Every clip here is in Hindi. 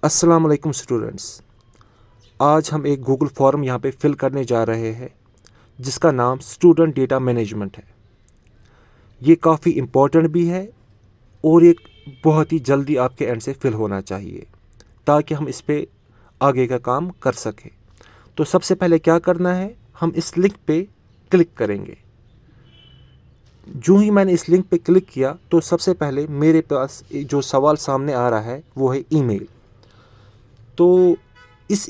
अस्सलाम वालेकुम स्टूडेंट्स। आज हम एक गूगल फॉर्म यहाँ पे फिल करने जा रहे हैं जिसका नाम स्टूडेंट डेटा मैनेजमेंट है। ये काफ़ी इम्पोर्टेंट भी है और ये बहुत ही जल्दी आपके एंड से फिल होना चाहिए ताकि हम इस पे आगे का काम कर सकें। तो सबसे पहले क्या करना है, हम इस लिंक पे क्लिक करेंगे। जो ही मैंने इस लिंक पे क्लिक किया तो सबसे पहले मेरे पास जो सवाल सामने आ रहा है वो है ईमेल। तो इस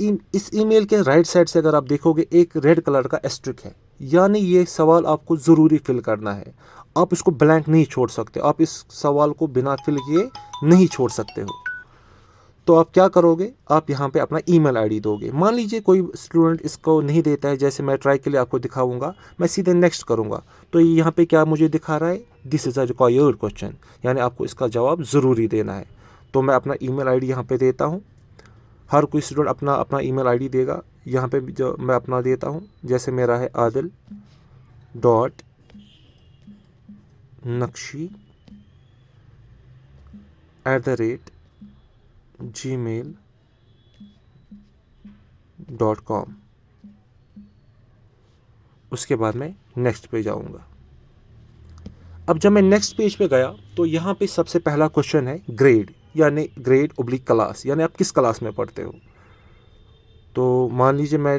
ईमेल के राइट साइड से अगर आप देखोगे एक रेड कलर का एस्ट्रिक है, यानी ये सवाल आपको ज़रूरी फिल करना है। आप इसको ब्लैंक नहीं छोड़ सकते, आप इस सवाल को बिना फिल किए नहीं छोड़ सकते हो। तो आप क्या करोगे, आप यहाँ पे अपना ईमेल आईडी दोगे। मान लीजिए कोई स्टूडेंट इसको नहीं देता है, जैसे मैं ट्राई के लिए आपको दिखाऊंगा, मैं सीधे नेक्स्ट करूँगा तो यहाँ पे क्या मुझे दिखा रहा है, this is a required question, यानी आपको इसका जवाब ज़रूरी देना है। तो मैं अपना ईमेल आईडी यहाँ पे देता हूँ। हर कोई स्टूडेंट अपना अपना ईमेल आईडी देगा। यहाँ पे जो मैं अपना देता हूँ, जैसे मेरा है adil.nakshi@gmail.com। उसके बाद मैं नेक्स्ट पे जाऊँगा। अब जब मैं नेक्स्ट पेज पे गया तो यहाँ पे सबसे पहला क्वेश्चन है ग्रेड, यानी ग्रेड ओब्लिक क्लास, यानी आप किस क्लास में पढ़ते हो। तो मान लीजिए मैं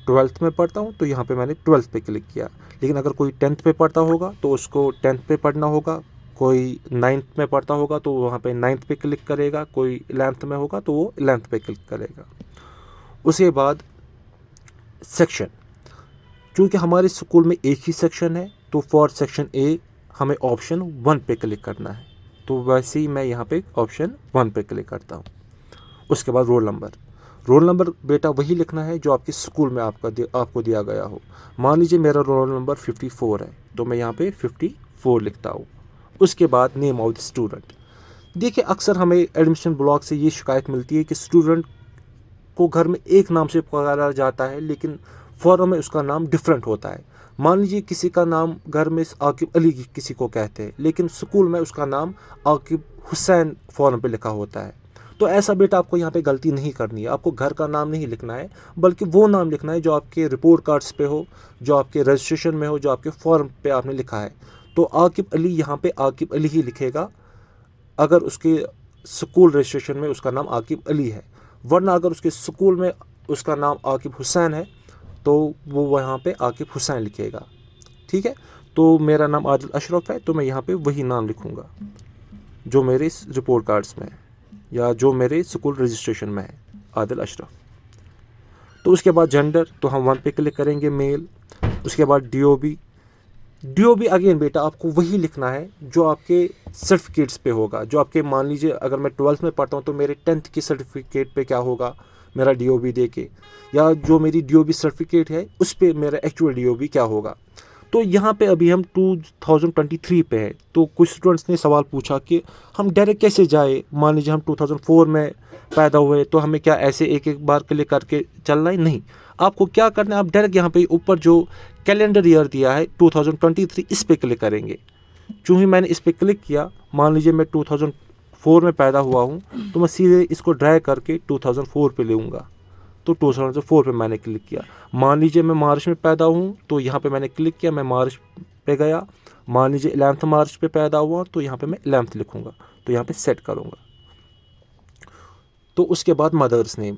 12th में पढ़ता हूँ तो यहाँ पे मैंने 12th पे क्लिक किया। लेकिन अगर कोई 10th पे पढ़ता होगा तो उसको 10th पे पढ़ना होगा, कोई 9th में पढ़ता होगा तो वहाँ पे 9th पे क्लिक करेगा, कोई 11th में होगा तो वो 11th पे क्लिक करेगा। उसके बाद सेक्शन, क्योंकि हमारे स्कूल में एक ही सेक्शन है तो फॉर सेक्शन ए हमें ऑप्शन 1 पे क्लिक करना है, तो वैसे ही मैं यहाँ पे ऑप्शन 1 पे क्लिक करता हूँ। उसके बाद रोल नंबर बेटा वही लिखना है जो आपके स्कूल में आपको दिया गया हो। मान लीजिए मेरा रोल नंबर 54 है तो मैं यहाँ पे 54 लिखता हूँ। उसके बाद नेम ऑफ द स्टूडेंट। देखिए अक्सर हमें एडमिशन ब्लॉक से ये शिकायत मिलती है कि स्टूडेंट को घर में एक नाम से पुकारा जाता है लेकिन फॉर्म में उसका नाम डिफरेंट होता है। मान लीजिए किसी का नाम घर में आकिब अली किसी को कहते हैं लेकिन स्कूल में उसका नाम आकिब हुसैन फॉर्म पे लिखा होता है। तो ऐसा बेटा आपको यहाँ पे गलती नहीं करनी है। आपको घर का नाम नहीं लिखना है बल्कि वो नाम लिखना है जो आपके रिपोर्ट कार्ड्स पे हो, जो आपके रजिस्ट्रेशन में हो, जो आपके फॉर्म पे आपने लिखा है। तो आकिब अली यहाँ पे आकिब अली ही लिखेगा अगर उसके स्कूल रजिस्ट्रेशन में उसका नाम आकिब अली है, वरना अगर उसके स्कूल में उसका नाम आकिब हुसैन है तो वो वहाँ पे आकिब हुसैन लिखेगा। ठीक है, तो मेरा नाम आदिल अशरफ है तो मैं यहाँ पे वही नाम लिखूँगा जो मेरे रिपोर्ट कार्ड्स में है या जो मेरे स्कूल रजिस्ट्रेशन में है, आदिल अशरफ। तो उसके बाद जेंडर, तो हम 1 पे क्लिक करेंगे, मेल। उसके बाद डीओबी अगेन बेटा आपको वही लिखना है जो आपके सर्टिफिकेट्स पे होगा, जो आपके, मान लीजिए अगर मैं 12th में पढ़ता हूँ तो मेरे 10th की सर्टिफिकेट पे क्या होगा मेरा डीओबी दे के, या जो मेरी डीओबी सर्टिफिकेट है उस पर मेरा एक्चुअल डीओबी क्या होगा। तो यहाँ पे अभी हम 2023 पे है तो कुछ स्टूडेंट्स ने सवाल पूछा कि हम डायरेक्ट कैसे जाए। मान लीजिए हम 2004 में पैदा हुए तो हमें क्या ऐसे एक एक बार क्लिक करके चलना है, नहीं। आपको क्या करना है, आप डायरेक्ट यहाँ पे ऊपर जो कैलेंडर ईयर दिया है 2023 इस पे क्लिक करेंगे। चूँ ही मैंने इस पे क्लिक किया, मान लीजिए मैं 2004 में पैदा हुआ हूँ तो मैं सीधे इसको ड्रैग करके 2004 पे लूँगा। तो 2004 पे मैंने क्लिक किया। मान लीजिए मैं मार्च में पैदा हूँ तो यहाँ पे मैंने क्लिक किया, मैं मार्च पे गया। मान लीजिए 11th मार्च पे पैदा हुआ तो यहाँ पे मैं 11th लिखूँगा, तो यहाँ पे सेट करूँगा। तो उसके बाद मदर्स नेम,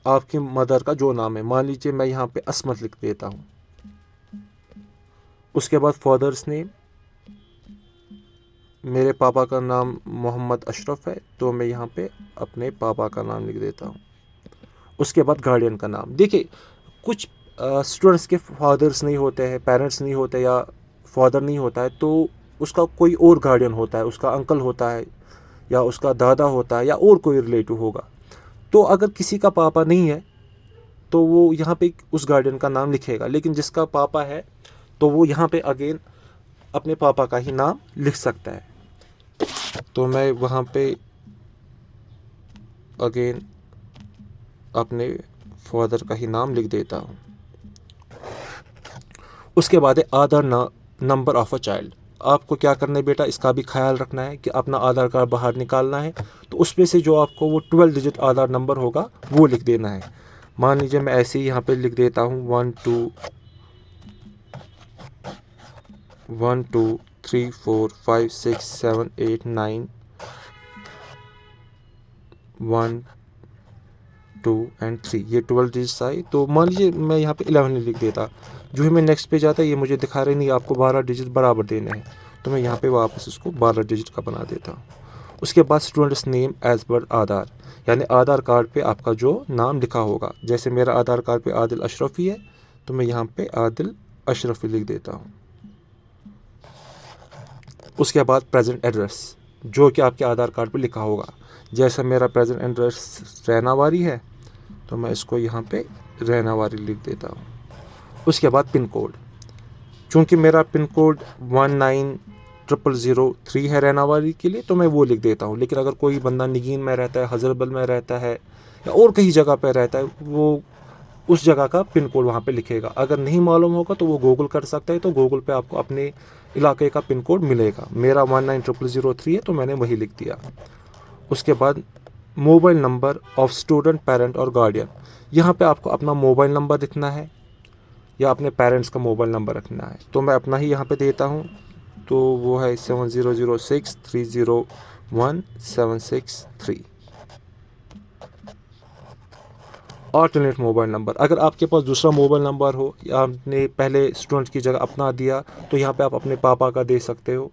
आपकी मदर का जो नाम है, मान लीजिए मैं यहाँ पे असमत लिख देता हूँ। उसके बाद फादर्स नेम, मेरे पापा का नाम मोहम्मद अशरफ है तो मैं यहाँ पे अपने पापा का नाम लिख देता हूँ। उसके बाद गार्डियन का नाम। देखिए कुछ स्टूडेंट्स के फादर्स नहीं होते हैं, पेरेंट्स नहीं होते या फादर नहीं होता है तो उसका कोई और गार्डियन होता है, उसका अंकल होता है या उसका दादा होता है या और कोई रिलेटिव होगा। तो अगर किसी का पापा नहीं है तो वो यहाँ पे उस गार्डियन का नाम लिखेगा, लेकिन जिसका पापा है तो वो यहाँ पे अगेन अपने पापा का ही नाम लिख सकता है। तो मैं वहाँ पे अगेन अपने फादर का ही नाम लिख देता हूँ। उसके बाद है आधार नंबर ऑफ अ चाइल्ड। आपको क्या करना है बेटा, इसका भी ख्याल रखना है कि अपना आधार कार्ड बाहर निकालना है, तो उसमें से जो आपको वो 12 डिजिट आधार नंबर होगा वो लिख देना है। मान लीजिए मैं ऐसे ही यहाँ पे लिख देता हूँ 1 2 3 4 5 6 7 8 9 1 2 एंड 3, ये 12 डिजिट्स आई। तो मान लीजिए मैं यहाँ पे 11 लिख देता, जो ही मैं नेक्स्ट पे जाता ये मुझे दिखा रहे नहीं आपको 12 डिजिट बराबर देने हैं, तो मैं यहाँ पे वापस इसको 12 डिजिट का बना देता हूँ। उसके बाद स्टूडेंट्स नेम एज पर आधार, यानी आधार कार्ड पे आपका जो नाम लिखा होगा, जैसे मेरा आधार कार्ड पे आदिल अशरफी है तो मैं यहाँ पे आदिल अशरफी लिख देता हूँ। उसके बाद प्रेजेंट एड्रेस जो कि आपके आधार कार्ड पे लिखा होगा, जैसा मेरा प्रेजेंट एड्रेस रैनावारी है तो मैं इसको यहाँ पे रैनावारी लिख देता हूँ। उसके बाद पिन कोड, चूँकि मेरा पिन कोड 190003 है रैनावारी के लिए तो मैं वो लिख देता हूँ। लेकिन अगर कोई बंदा निगीन में रहता है, हजरतबल में रहता है या और कहीं जगह पे रहता है, वो उस जगह का पिन कोड वहाँ पे लिखेगा। अगर नहीं मालूम होगा तो वो गूगल कर सकता है, तो गूगल पे आपको अपने इलाके का पिन कोड मिलेगा। मेरा 190003 है तो मैंने वही लिख दिया। उसके बाद mobile number of student, parent और गार्डियन, यहाँ पे आपको अपना मोबाइल नंबर लिखना है या अपने पेरेंट्स का मोबाइल नंबर रखना है, तो मैं अपना ही यहाँ पे देता हूँ, तो वो है 7006301763। ऑल्टरनेट मोबाइल नंबर, अगर आपके पास दूसरा मोबाइल नंबर हो या आपने पहले स्टूडेंट की जगह अपना दिया तो यहाँ पे आप अपने पापा का दे सकते हो,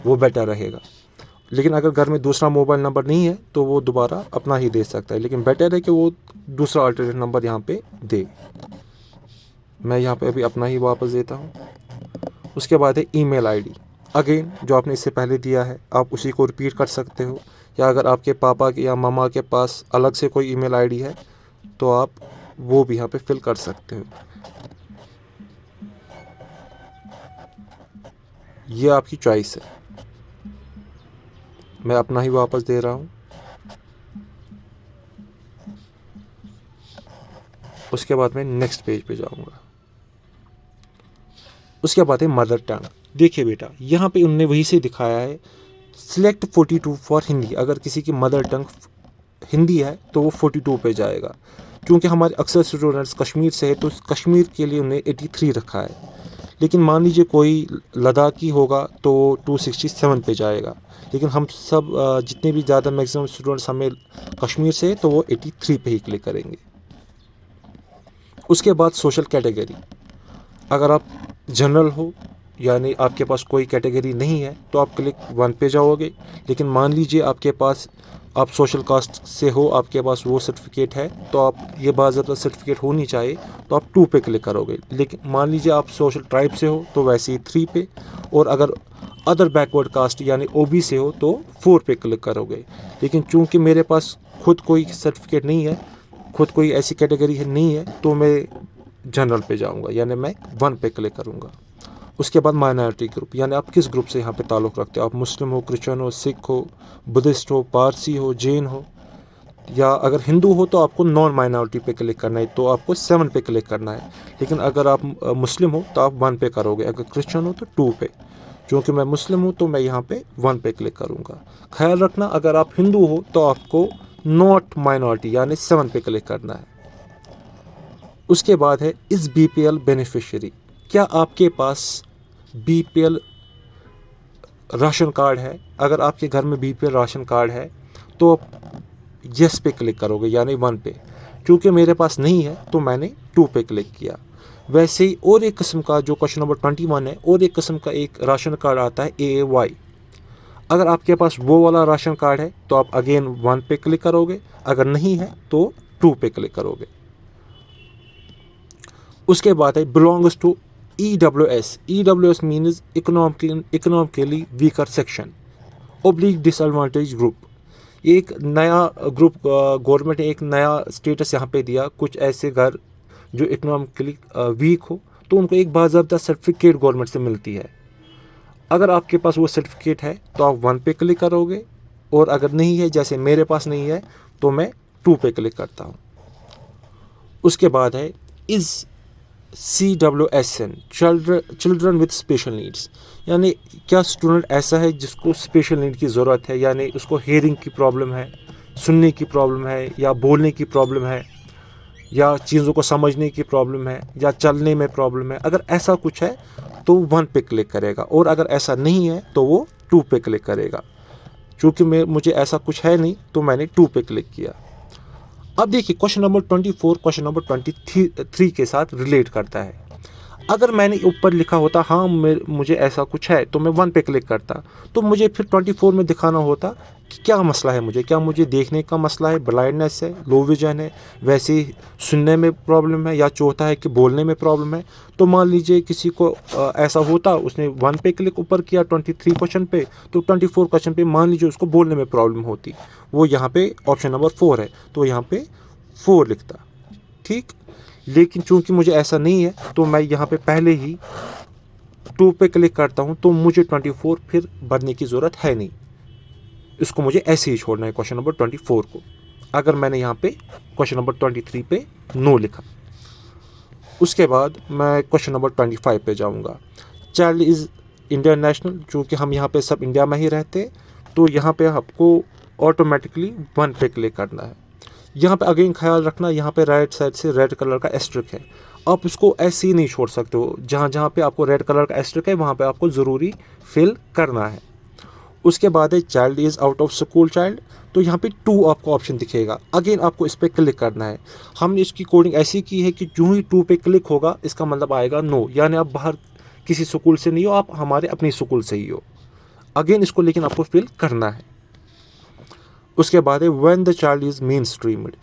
वो बेटर रहेगा। लेकिन अगर घर में दूसरा मोबाइल नंबर नहीं है तो वो दोबारा अपना ही दे सकता है, लेकिन बेटर है कि वो दूसरा अल्टरनेट नंबर यहाँ पे दे। मैं यहाँ पे अभी अपना ही वापस देता हूँ। उसके बाद है ईमेल आईडी, अगेन जो आपने इससे पहले दिया है आप उसी को रिपीट कर सकते हो, या अगर आपके पापा के या मामा के पास अलग से कोई ईमेल आईडी है तो आप वो भी यहाँ पे फिल कर सकते हो। ये आपकी चॉइस है, मैं अपना ही वापस दे रहा हूँ। उसके बाद मैं नेक्स्ट पेज पे जाऊँगा। उसके बाद है मदर टंग। देखिए बेटा, यहाँ पे उन्होंने वही से दिखाया है सिलेक्ट 42 फॉर हिंदी। अगर किसी की मदर टंग हिंदी है तो वो 42 पे जाएगा। क्योंकि हमारे अक्सर स्टूडेंट्स कश्मीर से है तो कश्मीर के लिए उन्हें 83 रखा है। लेकिन मान लीजिए कोई लद्दाखी होगा तो 267 पे जाएगा। लेकिन हम सब जितने भी ज़्यादा मैक्सिमम स्टूडेंट्स हमें कश्मीर से है तो वो 83 पे ही क्लिक करेंगे। उसके बाद सोशल कैटेगरी, अगर आप जनरल हो यानी आपके पास कोई कैटेगरी नहीं है तो आप क्लिक 1 पे जाओगे। लेकिन मान लीजिए आपके पास आप सोशल कास्ट से हो, आपके पास वो सर्टिफिकेट है तो आप ये बाज़ाब्ता सर्टिफिकेट होनी चाहिए तो आप 2 पे क्लिक करोगे। लेकिन मान लीजिए आप सोशल ट्राइब से हो तो वैसे ही 3 पे, और अगर अदर बैकवर्ड कास्ट यानी OB से हो तो 4 पे क्लिक करोगे। लेकिन चूंकि मेरे पास खुद कोई सर्टिफिकेट नहीं है, खुद कोई ऐसी कैटेगरी नहीं है, तो मैं जनरल पे जाऊंगा यानी मैं 1 पे क्लिक करूंगा। उसके बाद माइनॉरिटी ग्रुप, यानी आप किस ग्रुप से यहाँ पे ताल्लुक़ रखते हो, आप मुस्लिम हो, क्रिश्चियन हो, सिख हो, बुद्धिस्ट हो, पारसी हो, जैन हो, या अगर हिंदू हो तो आपको नॉन माइनॉरिटी पे क्लिक करना है तो आपको 7 पे क्लिक करना है। लेकिन अगर आप मुस्लिम हो तो आप 1 पे करोगे, अगर क्रिश्चियन हो तो 2 पे। क्योंकि मैं मुस्लिम हूँ तो मैं यहाँ पे 1 पे क्लिक करूँगा। ख्याल रखना अगर आप हिंदू हो तो आपको नॉट माइनॉरिटी यानी 7 पे क्लिक करना है। उसके बाद है इस BPL बेनिफिशियरी, क्या आपके पास BPL राशन कार्ड है। अगर आपके घर में BPL राशन कार्ड है तो आप यस पे क्लिक करोगे यानी 1 पे। क्योंकि मेरे पास नहीं है तो मैंने 2 पे क्लिक किया। वैसे ही और एक किस्म का जो क्वेश्चन नंबर 21 है, और एक किस्म का एक राशन कार्ड आता है AAY। अगर आपके पास वो वाला राशन कार्ड है तो आप अगेन 1 पे क्लिक करोगे, अगर नहीं है तो 2 पे क्लिक करोगे। उसके बाद है belongs to EWS means economically weaker section oblique disadvantage group. एक नया ग्रुप गवर्नमेंट ने एक नया स्टेटस यहाँ पे दिया, कुछ ऐसे घर जो इकोनॉमिकली वीक हो तो उनको एक बाज़ाब्ता सर्टिफिकेट गवर्नमेंट से मिलती है। अगर आपके पास वो सर्टिफिकेट है तो आप 1 पे क्लिक करोगे, और अगर नहीं है जैसे मेरे पास नहीं है तो मैं 2 पे क्लिक करता हूँ। उसके बाद है is CWSN, children with special needs, यानी क्या स्टूडेंट ऐसा है जिसको स्पेशल नीड की ज़रूरत है, यानी उसको हेयरिंग की प्रॉब्लम है, सुनने की प्रॉब्लम है, या बोलने की प्रॉब्लम है, या चीज़ों को समझने की प्रॉब्लम है, या चलने में प्रॉब्लम है। अगर ऐसा कुछ है तो 1 पे क्लिक करेगा, और अगर ऐसा नहीं है तो वो 2 पे क्लिक करेगा। चूँकि मुझे ऐसा कुछ है नहीं तो मैंने 2 पे क्लिक किया। अब देखिए क्वेश्चन नंबर 24 क्वेश्चन नंबर 23 के साथ रिलेट करता है। अगर मैंने ऊपर लिखा होता हाँ मुझे ऐसा कुछ है तो मैं 1 पे क्लिक करता, तो मुझे फिर 24 में दिखाना होता कि क्या मसला है मुझे, क्या मुझे देखने का मसला है, ब्लाइंडनेस है, लो विजन है, वैसे ही सुनने में प्रॉब्लम है, या चौथा है कि बोलने में प्रॉब्लम है। तो मान लीजिए किसी को ऐसा होता, उसने 1 पे क्लिक ऊपर किया 23 क्वेश्चन पे, तो 24 क्वेश्चन पे मान लीजिए उसको बोलने में प्रॉब्लम होती, वो यहाँ पे ऑप्शन नंबर 4 है तो यहाँ पे 4 लिखता, ठीक। लेकिन चूंकि मुझे ऐसा नहीं है तो मैं यहाँ पे पहले ही 2 पे क्लिक करता हूँ, तो मुझे 24 फिर भरने की ज़रूरत है नहीं, इसको मुझे ऐसे ही छोड़ना है क्वेश्चन नंबर 24 को। अगर मैंने यहाँ पे क्वेश्चन नंबर 23 पे नो लिखा, उसके बाद मैं क्वेश्चन नंबर 25 पे जाऊँगा। चाइल्ड इज़ इंडियन नेशनल, चूँकि हम यहाँ पे सब इंडिया में ही रहते, तो यहाँ पे आपको ऑटोमेटिकली 1 पे क्लिक करना है। यहाँ पे अगेन ख्याल रखना, यहाँ पे राइट साइड से रेड कलर का एस्ट्रिक है, आप इसको ऐसे ही नहीं छोड़ सकते हो। जहाँ जहाँ पे आपको रेड कलर का एस्ट्रिक है वहाँ पे आपको ज़रूरी फिल करना है। उसके बाद है child is out of school child, तो यहाँ पे 2 आपको ऑप्शन दिखेगा, अगेन आपको इस पर क्लिक करना है। हमने इसकी कोडिंग ऐसी की है कि जो ही 2 पे क्लिक होगा इसका मतलब आएगा नो, यानी आप बाहर किसी स्कूल से नहीं हो, आप हमारे अपने स्कूल से ही हो। अगेन इसको लेकिन आपको फिल करना है। उसके बाद है when the child is main streamed,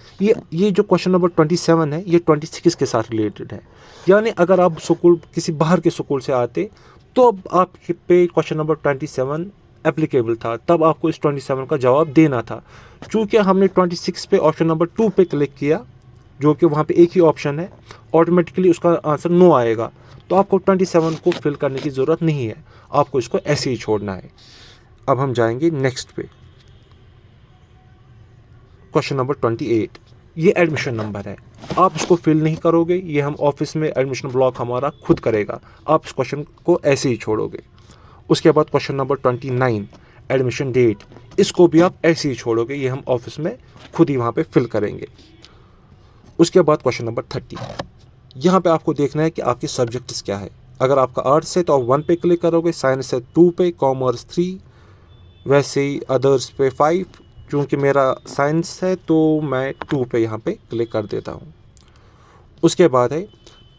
ये जो क्वेश्चन नंबर 27 है ये 26 के साथ रिलेटेड है। यानी अगर आप स्कूल किसी बाहर के स्कूल से आते तो अब आप पे क्वेश्चन नंबर 27 एप्लीकेबल था, तब आपको इस 27 का जवाब देना था। चूँकि हमने 26 पे ऑप्शन नंबर 2 पे क्लिक किया, जो कि वहाँ पे एक ही ऑप्शन है, ऑटोमेटिकली उसका आंसर नो आएगा, तो आपको 27 को फिल करने की ज़रूरत नहीं है, आपको इसको ऐसे ही छोड़ना है। अब हम जाएंगे नेक्स्ट पे, क्वेश्चन नंबर 28, ये एडमिशन नंबर है, आप इसको फिल नहीं करोगे, ये हम ऑफिस में एडमिशन ब्लॉक हमारा खुद करेगा, आप इस क्वेश्चन को ऐसे ही छोड़ोगे। उसके बाद क्वेश्चन नंबर 29 एडमिशन डेट, इसको भी आप ऐसे ही छोड़ोगे, ये हम ऑफिस में खुद ही वहाँ पे फिल करेंगे। उसके बाद क्वेश्चन नंबर 30, यहाँ पे आपको देखना है कि आपके सब्जेक्ट्स क्या है। अगर आपका आर्ट्स है तो आप 1 पे क्लिक करोगे, साइंस है 2 पे, कॉमर्स 3, वैसे ही अदर्स पे 5। चूँकि मेरा साइंस है तो मैं 2 पे यहाँ पे क्लिक कर देता हूँ। उसके बाद है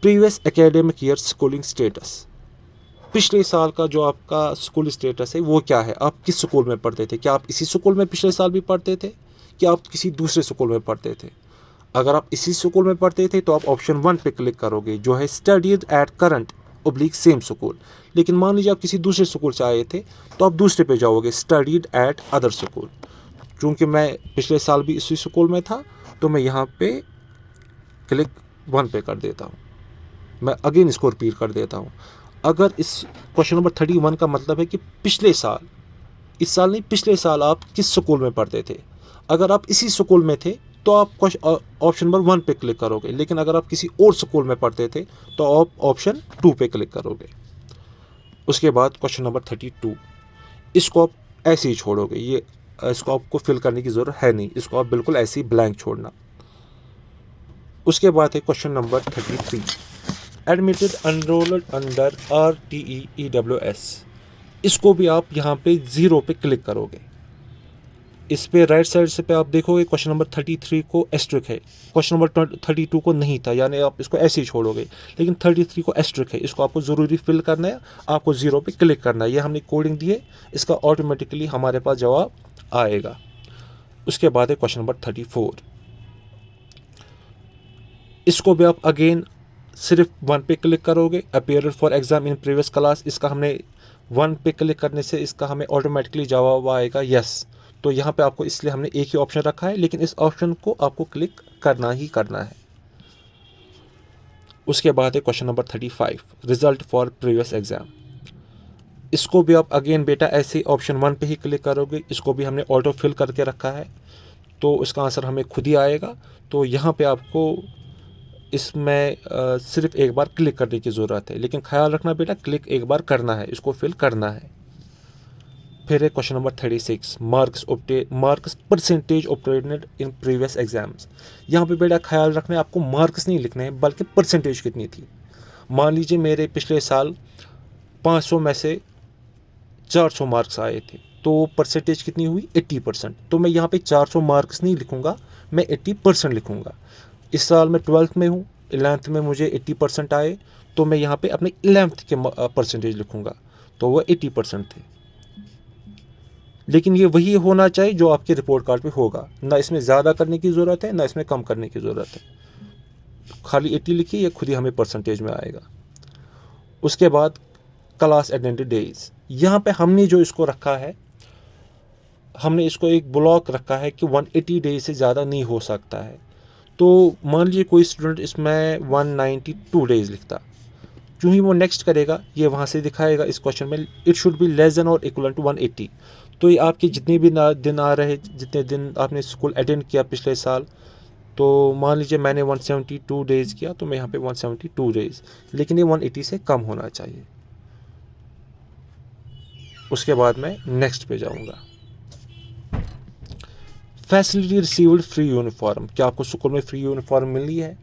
previous academic year schooling status, पिछले साल का जो आपका स्कूल स्टेटस है वो क्या है, आप किस स्कूल में पढ़ते थे, क्या आप इसी स्कूल में पिछले साल भी पढ़ते थे, क्या आप किसी दूसरे स्कूल में पढ़ते थे। अगर आप इसी स्कूल में पढ़ते थे तो आप ऑप्शन 1 पे क्लिक करोगे, जो है studied at current oblique same school. लेकिन मान लीजिए आप किसी दूसरे स्कूल से आए थे तो आप दूसरे पे जाओगे, स्टडीड एट अदर स्कूल। चूँकि मैं पिछले साल भी इसी स्कूल में था तो मैं यहाँ पे क्लिक 1 पे कर देता हूँ। मैं अगेन इसको रिपीट कर देता हूँ। अगर इस क्वेश्चन नंबर 31 का मतलब है कि पिछले साल, इस साल नहीं, पिछले साल आप किस स्कूल में पढ़ते थे। अगर आप इसी स्कूल में थे तो आप ऑप्शन नंबर 1 पे क्लिक करोगे, लेकिन अगर आप किसी और स्कूल में पढ़ते थे तो आप ऑप्शन 2 पे क्लिक करोगे। उसके बाद क्वेश्चन नंबर 32, इसको आप ऐसे ही छोड़ोगे, ये इसको आपको फिल करने की ज़रूरत है नहीं, इसको आप बिल्कुल ऐसे ही ब्लैंक छोड़ना। उसके बाद है question number 33, admitted enrolled under RTEWS, इसको भी आप यहाँ पे 0 पे क्लिक करोगे। इस पे राइट साइड से पे आप देखोगे क्वेश्चन नंबर 33 को एस्ट्रिक है, क्वेश्चन नंबर 32 को नहीं था, यानी आप इसको ऐसे ही छोड़ोगे। लेकिन 33 को एस्ट्रिक है, इसको आपको ज़रूरी फिल करना है, आपको 0 पे क्लिक करना है। ये हमने कोडिंग दी है, इसका ऑटोमेटिकली हमारे पास जवाब आएगा। उसके बाद है क्वेश्चन नंबर 34, इसको भी आप अगेन सिर्फ 1 पे क्लिक करोगे, appeared for exam in previous class, इसका हमने 1 पे क्लिक करने से इसका हमें ऑटोमेटिकली जवाब आएगा यस। तो यहाँ पे आपको इसलिए हमने एक ही ऑप्शन रखा है, लेकिन इस ऑप्शन को आपको क्लिक करना ही करना है। उसके बाद है question number 35, result for previous exam, इसको भी आप अगेन बेटा ऐसे ऑप्शन 1 पे ही क्लिक करोगे, इसको भी हमने ऑटो फिल करके रखा है, तो इसका आंसर हमें खुद ही आएगा। तो यहाँ पे आपको इसमें सिर्फ एक बार क्लिक करने की ज़रूरत है, लेकिन ख्याल रखना बेटा क्लिक एक बार करना है, इसको फिल करना है। फिर है question number 36, marks percentage obtained in previous exams. यहाँ पे बेटा ख्याल रखना है, आपको मार्क्स नहीं लिखने हैं बल्कि परसेंटेज कितनी थी। मान लीजिए मेरे पिछले साल 500 में से 400 मार्क्स आए थे, तो परसेंटेज कितनी हुई 80%। तो मैं यहाँ पे 400 मार्क्स नहीं लिखूँगा, मैं 80% लिखूँगा। इस साल मैं 12th में हूँ, 11th में मुझे 80% आए, तो मैं यहाँ पे अपने 11th के परसेंटेज लिखूँगा, तो वो 80% थे। लेकिन ये वही होना चाहिए जो आपके रिपोर्ट कार्ड पे होगा, ना इसमें ज़्यादा करने की ज़रूरत है ना इसमें कम करने की ज़रूरत है। खाली 80 लिखिए, ये खुद ही हमें परसेंटेज में आएगा। उसके बाद क्लास अटेंडेड डेज, यहाँ पे हमने जो इसको रखा है, हमने इसको एक ब्लॉक रखा है कि 180 डेज से ज़्यादा नहीं हो सकता है। तो मान लीजिए कोई स्टूडेंट इसमें 192 डेज लिखता, जो ही वो नेक्स्ट करेगा ये वहाँ से दिखाएगा इस क्वेश्चन में it should be less than और इक्वल टू 180। तो ये आपके जितने भी दिन आ रहे, जितने दिन आपने स्कूल अटेंड किया पिछले साल, तो मान लीजिए मैंने 172 डेज़ किया, तो मैं यहाँ पे 172 डेज़, लेकिन ये 180 से कम होना चाहिए। उसके बाद मैं नेक्स्ट पे जाऊँगा। फैसिलिटी रिसीव्ड फ्री यूनिफॉर्म, क्या आपको स्कूल में फ्री यूनिफॉर्म मिली है?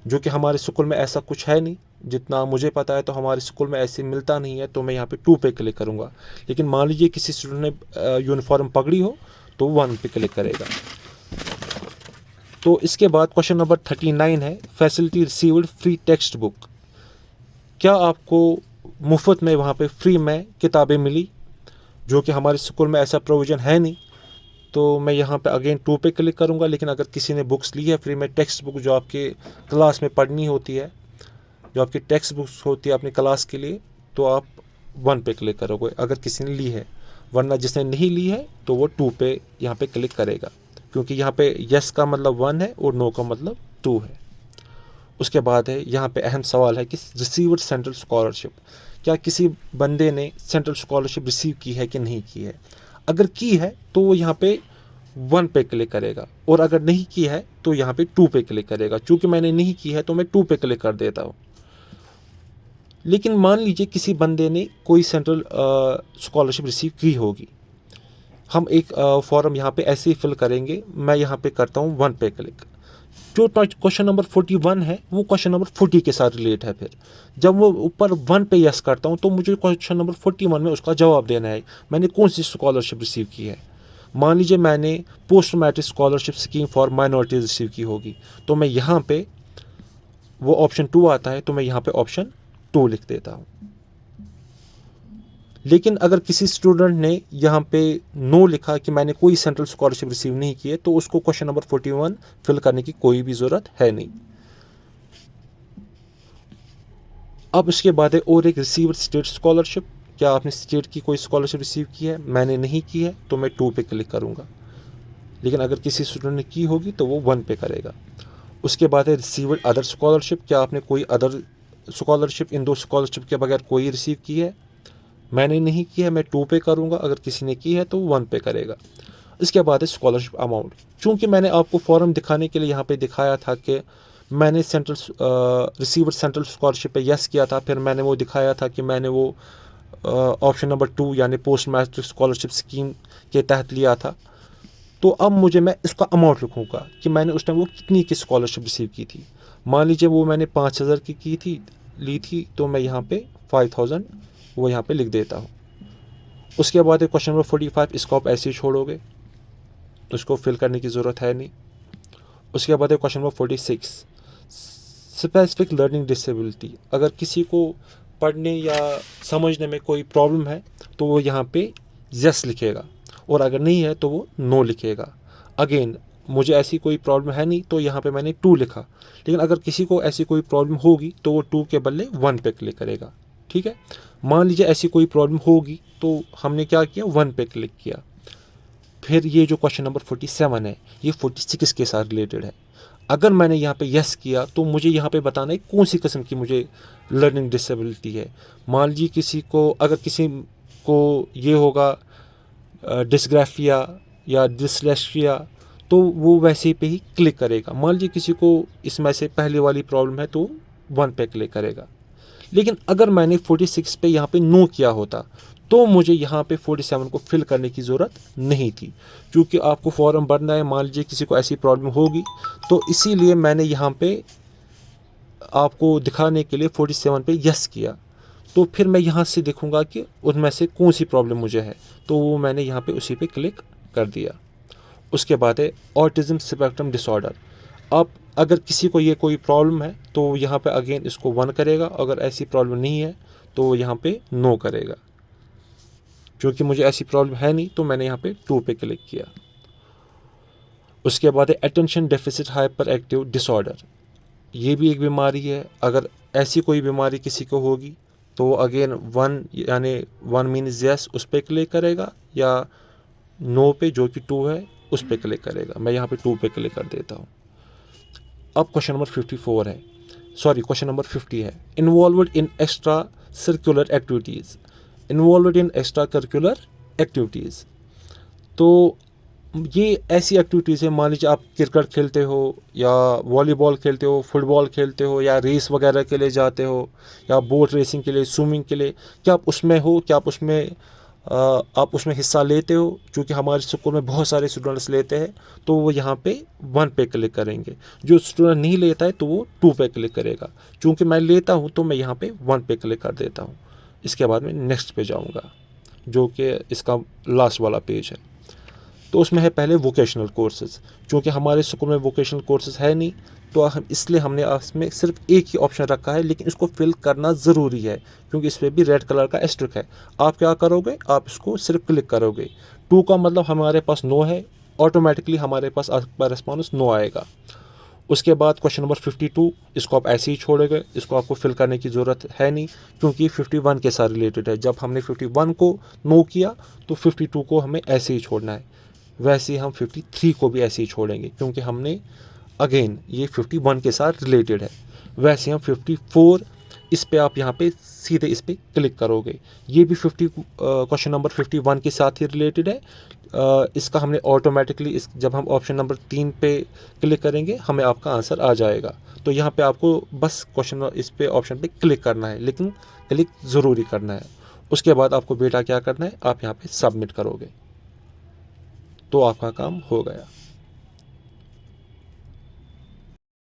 जो कि हमारे स्कूल में ऐसा कुछ है नहीं, जितना मुझे पता है तो हमारे स्कूल में ऐसे मिलता नहीं है, तो मैं यहाँ पे 2 पे क्लिक करूँगा। लेकिन मान लीजिए किसी स्टूडेंट ने यूनिफॉर्म पकड़ी हो तो 1 पे क्लिक करेगा। तो इसके बाद क्वेश्चन नंबर 39 है, facility received free text book, क्या आपको मुफ्त में वहाँ पे फ्री में किताबें मिली? जो कि हमारे स्कूल में ऐसा प्रोविज़न है नहीं, तो मैं यहाँ पे अगेन 2 पे क्लिक करूँगा। लेकिन अगर किसी ने बुक्स ली है फ्री में, टेक्स्ट बुक जो आपके क्लास में पढ़नी होती है, जो आपकी टेक्स्ट बुक्स होती है अपनी क्लास के लिए, तो आप 1 पे क्लिक करोगे अगर किसी ने ली है, वरना जिसने नहीं ली है तो वो 2 पे यहाँ पे क्लिक करेगा, क्योंकि यहाँ पे यस का मतलब 1 है और नो का मतलब 2 है। उसके बाद है यहाँ पे अहम सवाल है कि रिसीव्ड सेंट्रल स्कॉलरशिप, क्या किसी बंदे ने सेंट्रल स्कॉलरशिप रिसीव की है कि नहीं की है? अगर की है तो वो यहाँ पे 1 पे क्लिक करेगा, और अगर नहीं की है तो यहाँ पे 2 पे क्लिक करेगा। चूँकि मैंने नहीं की है तो मैं 2 पे क्लिक कर देता हूँ। लेकिन मान लीजिए किसी बंदे ने कोई सेंट्रल स्कॉलरशिप रिसीव की होगी, हम एक फॉर्म यहाँ पे ऐसे ही फिल करेंगे। मैं यहाँ पे करता हूँ 1 पे क्लिक। जो क्वेश्चन नंबर 41 है वो क्वेश्चन नंबर 40 के साथ रिलेट है। फिर जब वो ऊपर 1 पे यस करता हूँ तो मुझे क्वेश्चन नंबर 41 में उसका जवाब देना है, मैंने कौन सी स्कॉलरशिप रिसीव की है। मान लीजिए मैंने post matric scholarship scheme for minorities receive की होगी, तो मैं यहाँ पे वो ऑप्शन 2 आता है, तो मैं यहाँ पे ऑप्शन 2 लिख देता हूँ। लेकिन अगर किसी स्टूडेंट ने यहाँ पे नो लिखा कि मैंने कोई सेंट्रल स्कॉलरशिप रिसीव नहीं की है, तो उसको क्वेश्चन नंबर 41 फिल करने की कोई भी ज़रूरत है नहीं। अब इसके बाद है और एक रिसीव्ड स्टेट स्कॉलरशिप, क्या आपने स्टेट की कोई स्कॉलरशिप रिसीव की है? मैंने नहीं की है तो मैं 2 पे क्लिक करूँगा। लेकिन अगर किसी स्टूडेंट ने की होगी तो वो 1 पे करेगा। उसके बाद है रिसीव्ड अदर स्कॉलरशिप, क्या आपने कोई अदर स्कॉलरशिप इन 2 स्कॉलरशिप के बगैर कोई रिसीव की है? मैंने नहीं की है, मैं 2 पे करूँगा। अगर किसी ने की है तो 1 पे करेगा। इसके बाद है स्कॉलरशिप अमाउंट। चूँकि मैंने आपको फॉर्म दिखाने के लिए यहाँ पे दिखाया था कि मैंने रिसीव्ड सेंट्रल स्कॉलरशिप पे यस किया था, फिर मैंने वो दिखाया था कि मैंने वो ऑप्शन नंबर 2 यानी पोस्ट मैट्रिक स्कॉलरशिप स्कीम के तहत लिया था। तो अब मैं इसका अमाउंट लिखूँगा कि मैंने उस टाइम वो कितनी की स्कॉलरशिप रिसीव की थी। मान लीजिए वो मैंने 5000 की ली थी, तो मैं यहाँ पे 5000 वो यहाँ पे लिख देता हूँ। उसके बाद क्वेश्चन नंबर 45, इसको आप ऐसे ही छोड़ोगे, तो इसको फिल करने की ज़रूरत है नहीं। उसके बाद question number 46, specific learning disability, अगर किसी को पढ़ने या समझने में कोई प्रॉब्लम है तो वो यहाँ पे यस लिखेगा, और अगर नहीं है तो वो नो लिखेगा। अगेन मुझे ऐसी कोई प्रॉब्लम है नहीं, तो यहाँ पे मैंने 2 लिखा। लेकिन अगर किसी को ऐसी कोई प्रॉब्लम होगी तो वो 2 के बदले 1 पे क्लिक करेगा। ठीक है, मान लीजिए ऐसी कोई प्रॉब्लम होगी तो हमने क्या किया, 1 पे क्लिक किया। फिर ये जो क्वेश्चन नंबर 47 है ये 46 के साथ रिलेटेड है। अगर मैंने यहाँ पे यस किया तो मुझे यहाँ पे बताना है कौन सी किस्म की मुझे लर्निंग डिसेबिलिटी है। मान लीजिए अगर किसी को ये होगा डिस्ग्राफिया या डिसलेक्सिया, तो वो वैसे पे ही क्लिक करेगा। मान लीजिए किसी को इसमें से पहले वाली प्रॉब्लम है तो 1 पे क्लिक करेगा। लेकिन अगर मैंने 46 पे यहाँ पे नो किया होता तो मुझे यहाँ पे 47 को फिल करने की ज़रूरत नहीं थी, क्योंकि आपको फॉर्म भरना है। मान लीजिए किसी को ऐसी प्रॉब्लम होगी, तो इसीलिए मैंने यहाँ पे आपको दिखाने के लिए 47 पे यस किया। तो फिर मैं यहाँ से देखूँगा कि उनमें से कौन सी प्रॉब्लम मुझे है, तो वो मैंने यहाँ पे उसी पे क्लिक कर दिया। उसके बाद है ऑटिज़म स्पेक्ट्रम डिसऑर्डर। अब अगर किसी को ये कोई प्रॉब्लम है तो यहाँ पे अगेन इसको 1 करेगा, अगर ऐसी प्रॉब्लम नहीं है तो वो यहाँ पे नो करेगा। क्योंकि मुझे ऐसी प्रॉब्लम है नहीं तो मैंने यहाँ पे 2 पे क्लिक किया। उसके बाद है attention deficit hyper active disorder. ये भी एक बीमारी है। अगर ऐसी कोई बीमारी किसी को होगी तो अगेन 1 यानी 1 मीन्स यस उस पर क्लिक करेगा, या नो पे जो कि 2 है उस पर क्लिक करेगा। मैं यहाँ पे 2 पे क्लिक कर देता हूँ। अब क्वेश्चन नंबर 54 है, सॉरी क्वेश्चन नंबर 50 है। Involved in extra circular activities. Involved in extra curricular activities, तो ये ऐसी एक्टिविटीज़ है। मान लीजिए आप क्रिकेट खेलते हो या वॉलीबॉल खेलते हो, फुटबॉल खेलते हो, या रेस वगैरह के लिए जाते हो, या बोट रेसिंग के लिए, स्विमिंग के लिए, क्या आप उसमें हो, क्या आप उसमें हिस्सा लेते हो? क्योंकि हमारे स्कूल में बहुत सारे स्टूडेंट्स लेते हैं, तो वो यहाँ पे 1 पे क्लिक करेंगे। जो स्टूडेंट नहीं लेता है तो वो 2 पे क्लिक करेगा। क्योंकि मैं लेता हूँ तो मैं यहाँ पे 1 पे क्लिक कर देता हूँ। इसके बाद मैं नेक्स्ट पे जाऊँगा, जो कि इसका लास्ट वाला पेज है। तो उसमें है पहले वोकेशनल कोर्सेज़। क्योंकि हमारे स्कूल में वोकेशनल कोर्सेज़ है नहीं, तो इसलिए हमने इसमें सिर्फ एक ही ऑप्शन रखा है, लेकिन इसको फिल करना ज़रूरी है क्योंकि इस पर भी रेड कलर का एस्ट्रिक है। आप क्या करोगे, आप इसको सिर्फ क्लिक करोगे। 2 का मतलब हमारे पास नो है, ऑटोमेटिकली हमारे पास आपका रिस्पॉन्स नो आएगा। उसके बाद क्वेश्चन नंबर 52, इसको आप ऐसे ही छोड़ोगे, इसको आपको फिल करने की ज़रूरत है नहीं क्योंकि 51 के साथ रिलेटेड है। जब हमने 51 को नो किया तो 52 को हमें ऐसे ही छोड़ना है। वैसे ही हम 53 को भी ऐसे ही छोड़ेंगे क्योंकि हमने अगेन ये 51 के साथ रिलेटेड है। वैसे हम 54, इस पे आप यहाँ पे सीधे इस पे क्लिक करोगे। ये भी क्वेश्चन नंबर 51 के साथ ही रिलेटेड है। इसका हमने ऑटोमेटिकली जब हम ऑप्शन नंबर 3 पे क्लिक करेंगे हमें आपका आंसर आ जाएगा। तो यहाँ पे आपको बस इस पे ऑप्शन पे क्लिक करना है, लेकिन क्लिक ज़रूरी करना है। उसके बाद आपको बेटा क्या करना है, आप यहाँ पे सबमिट करोगे तो आपका काम हो गया।